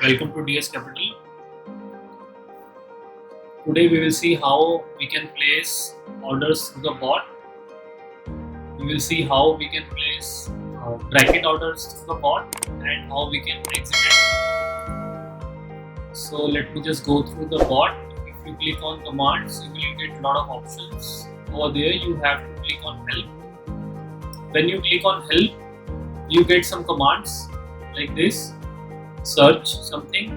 Welcome to DS Capital. Today we will see how we can place orders through the bot. We will see how we can place bracket orders through the bot and how we can exit it. So let me just go through the bot. If you click on commands, you will get a lot of options. Over there you have to click on help. When you click on help, you get some commands like this: search something,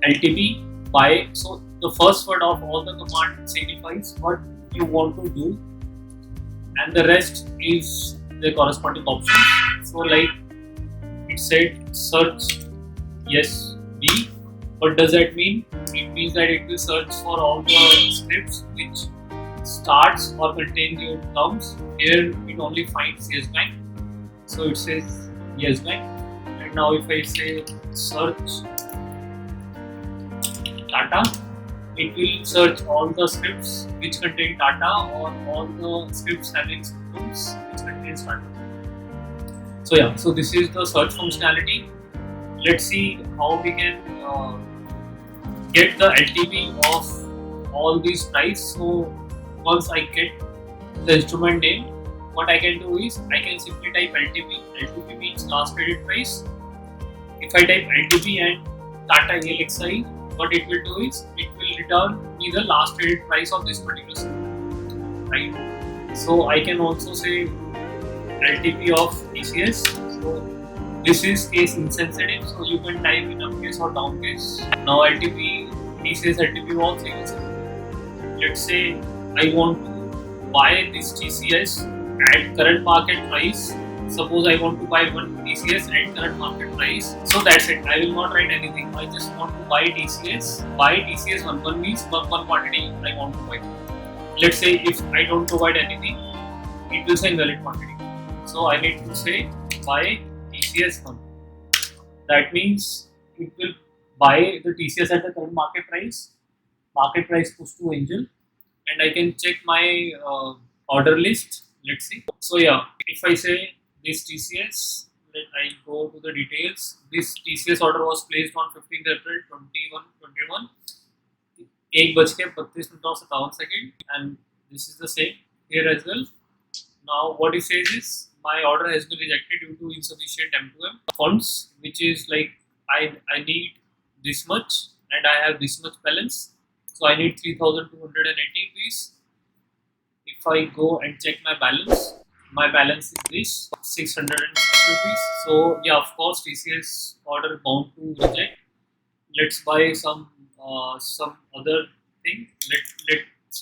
LTP, buy. So the first word of all the command signifies what you want to do, and the rest is the corresponding options. So like it said search yes B. What does that mean? It means that it will search for all the scripts which starts or contain your terms. Here it only finds yes bank. So it says yes bank. And now if I say search Tata, it will search all the scripts which contain Tata or all the scripts having systems which contains Tata. So yeah, so this is the search functionality. Let's see how we can get the LTP of all these price. So once I get the instrument name, what I can do is I can simply type LTP. LTP means last traded price. If I type LTP and Tata ELXI, what it will do is it will return me the last traded price of this particular sector, right? So I can also say LTP of TCS. So this is case insensitive, so you can type in up case or down case. Now LTP, TCS LTP was equals. Let's say I want to buy this TCS at current market price. Suppose I want to buy one TCS at current market price. So that's it. I will not write anything. I just want to buy TCS. Buy TCS one means one quantity I want to buy. Let's say if I don't provide anything, it will say invalid quantity. So I need to say buy TCS 1. That means it will buy the TCS at the current market price pushed to Angel, and I can check my order list. Let's see. So yeah, if I say this TCS, then I go to the details. This TCS order was placed on 15th April 21 1:32 and this is the same here as well. Now what it says is my order has been rejected due to insufficient M2M funds, which is like I need this much and I have this much balance. So I need 3,280 rupees. If I go and check my balance is this 660 rupees. So yeah, of course TCS order bound to reject. Let's buy some other thing. Let's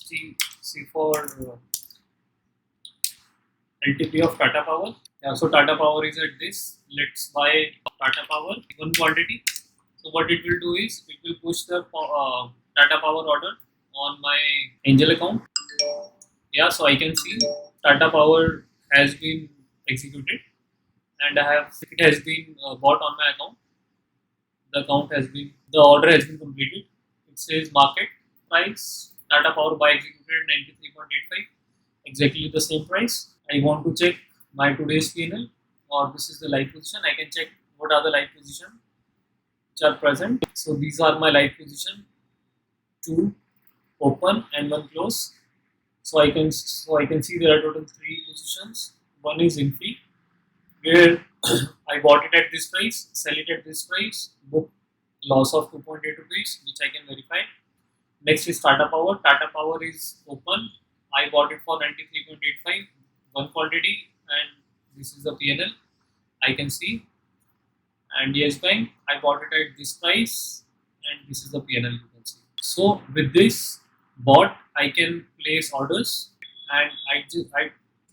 see for LTP of Tata Power. Yeah, so Tata Power is at this. Let's buy Tata Power one quantity. So what it will do is it will push the Tata Power order on my Angel account. Yeah, so I can see Tata Power has been executed and it has been bought on my account. The order has been completed. It says market price Tata Power buy executed 93.85, exactly the same price. I want to check my today's PNL, or this is the live position. I can check what are the live position which are present. So these are my live position: 2 open and 1 close. So I can see there are total 3 positions. One is infy, where I bought it at this price, sell it at this price, book loss of 2.8 rupees, which I can verify. Next is Tata Power. Tata Power is open. I bought it for 93.85, one quantity, and this is the PNL I can see. And Yes Bank, I bought it at this price, and this is the PNL you can see. So with this bot, I can place orders, and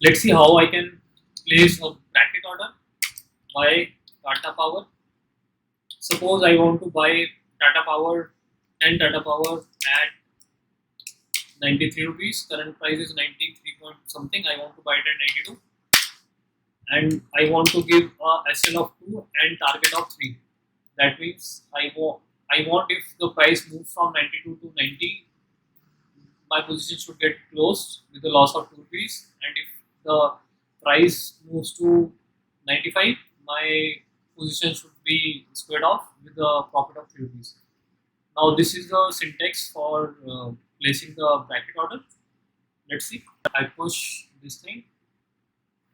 let's see how I can place a bracket order by Tata Power. Suppose I want to buy Tata Power 10 Tata Power at 93 rupees. Current price is 93 point something. I want to buy it at 92, and I want to give a SL of 2 and target of 3. That means I want if the price moves from 92 to 90, my position should get closed with a loss of 2 rupees, and if the price moves to 95, my position should be squared off with the profit of 3 rupees. Now this is the syntax for placing the bracket order. Let's see. I push this thing,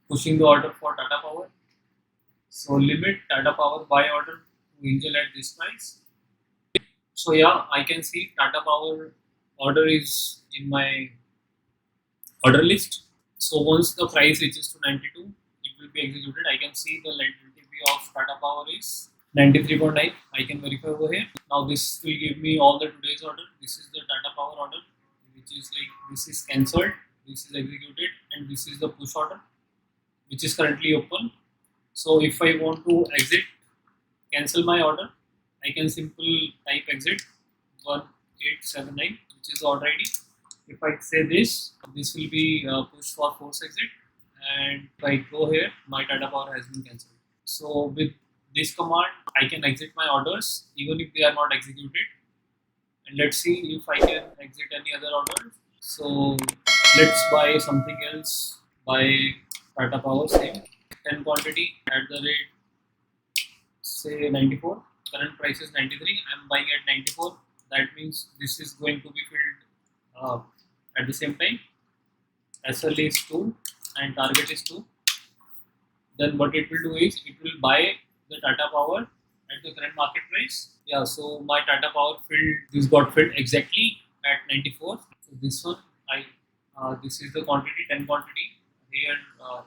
pushing the order for Tata Power. So limit Tata Power buy order to Angel at this price. So yeah, I can see Tata Power order is in my order list. So once the price reaches to 92, it will be executed. I can see the LTP of Tata Power is 93.9. I can verify over here. Now this will give me all the today's order. This is the Tata Power order, which is like this is cancelled, this is executed, and this is the push order, which is currently open. So if I want to exit, cancel my order, I can simply type exit 1879, which is order ID. If I say this will be pushed for force exit, and if I go here, my Tata Power has been cancelled. So with this command, I can exit my orders even if they are not executed. And let's see if I can exit any other order. So let's buy something else. Buy Tata Power same 10 quantity at the rate say 94. Current price is 93. I'm buying at 94. That means this is going to be filled at the same time. SL is 2 and target is 2. Then what it will do is it will buy the Tata Power at the current market price. Yeah, so my Tata Power this got filled exactly at 94. So this one, this is the quantity, 10 quantity. Here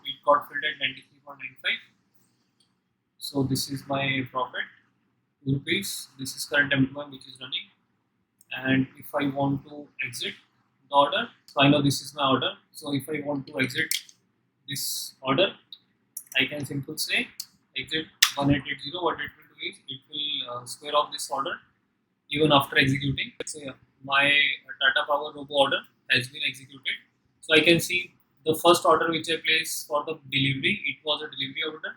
it got filled at 93.95. So this is my profit, 2 rupees. This is current employee which is running. And if I want to exit the order, so I know this is my order. So if I want to exit this order, I can simply say exit 1880. What it will do is it will square off this order even after executing. So yeah, my Tata Power robo order has been executed. So I can see the first order which I placed for the delivery, it was a delivery order,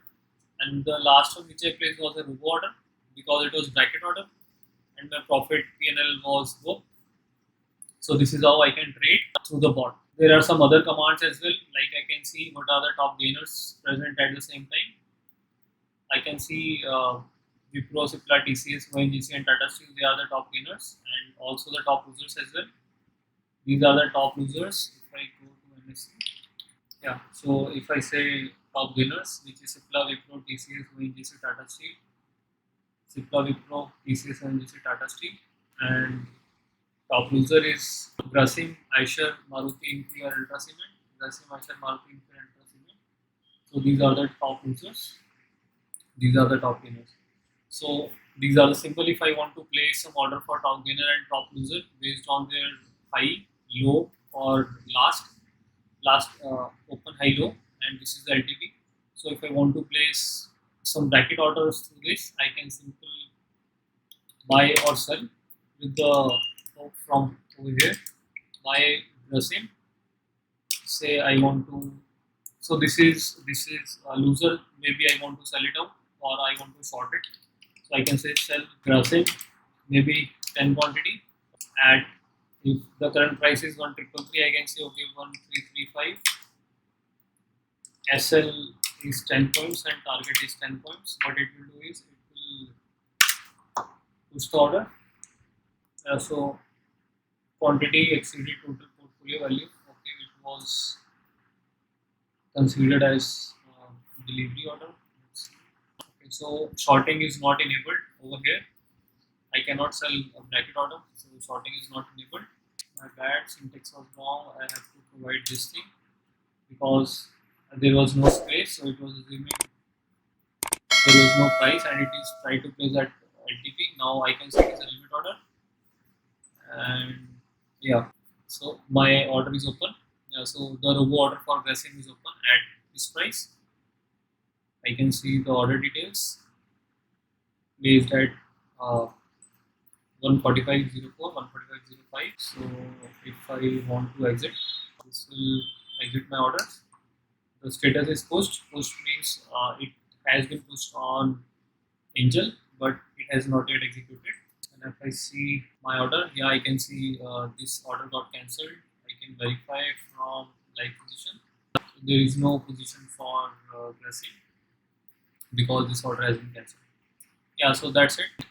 and the last one which I placed was a robo order because it was bracket order, and my profit PNL was booked. So this is how I can trade through the bot. There are some other commands as well, like I can see what are the top gainers present at the same time. I can see Wipro, Cipla, TCS, ONGC and Tata Steel, they are the top gainers, and also the top losers as well. These are the top losers. If I go to MSC, yeah, so if I say top gainers, which is Cipla, Wipro, TCS, ONGC, Tata Steel, Cipla, Wipro, TCS, ONGC, Tata Steel, and top loser is Grasim, Eicher, Maruti, Inferior, Ultra Cement. Grasim, Eicher, Maruti, Inferior, Ultra Cement. So these are the top losers. These are the top gainers. So these are the simple. If I want to place some order for top gainer and top loser based on their high, low, or last open, high, low, and this is the LTP. So if I want to place some bracket orders through this, I can simply buy or sell with the from over here. Buy the same. Say I want to. So this is a loser. Maybe I want to sell it out or I want to short it. So I can say sell Grasim, maybe 10 quantity at, if the current price is 1333, I can say okay 1335. SL is 10 points and target is 10 points. What it will do is it will push the order. So quantity exceeded total portfolio value. Okay, it was considered as delivery order. Okay, so shorting is not enabled over here. I cannot sell a bracket order, so shorting is not enabled. My bad, syntax was wrong. I have to provide this thing because there was no space, so it was assuming there was no price, and it is try to place at LTP. Now I can see it is a limit order, and yeah, so my order is open. Yeah, so the robo order for Grasim is open at this price. I can see the order details based at 145.04, 145.05. So if I want to exit, this will exit my order. The status is pushed. Pushed means it has been pushed on Angel, but it has not yet executed. And if I see my order, yeah, I can see this order got cancelled. I can verify from live position. So there is no position for Grasim. because this order has been cancelled. Yeah, so that's it.